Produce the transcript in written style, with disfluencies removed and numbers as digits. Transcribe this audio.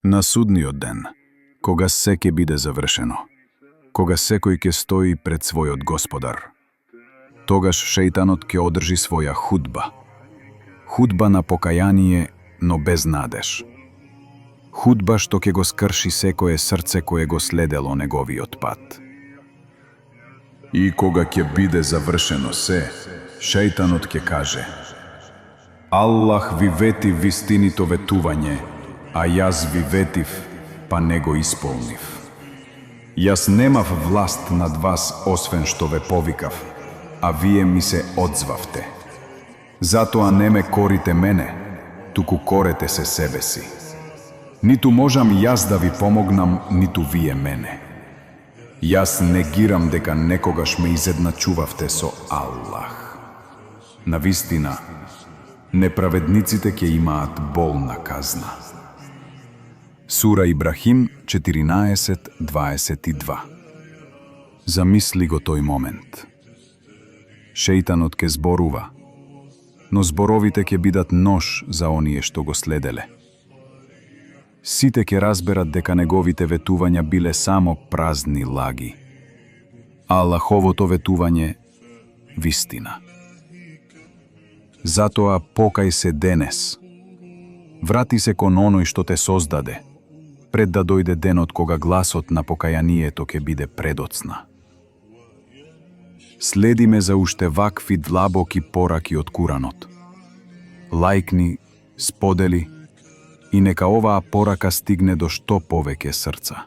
На судниот ден, кога се ќе биде завршено, кога секој ќе стои пред својот Господар, тогаш шејтанот ќе одржи своја худба. Худба на покаяние, но без надеж. Худба што ќе го скрши секое срце кое го следело неговиот пат. И кога ќе биде завршено се, шејтанот ќе каже: Аллах ви вети вистинито ветување, а јас ви ветив, па не го исполнив. Јас немав власт над вас, освен што ве повикав, а вие ми се одзвавте. Затоа не ме корите мене, туку корете се себе си. Ниту можам јас да ви помогнам, ниту вие мене. Јас негирам дека некогаш ме изедначувавте со Аллах. Навистина, неправедниците ќе имаат болна казна. Сура Ибрахим 14:22. Замисли го тој момент. Шејтанот ќе зборува, но зборовите ќе бидат нож за оние што го следеле. Сите ќе разберат дека неговите ветувања биле само празни лаги, а Аллаховото ветување вистина. Затоа покај се денес. Врати се кон оној што те создаде, пред да дојде денот кога гласот на покајанието ќе биде предоцна. Следи ме за уште вакви длабоки пораки од Куранот. Лајкни, сподели и нека оваа порака стигне до што повеќе срца.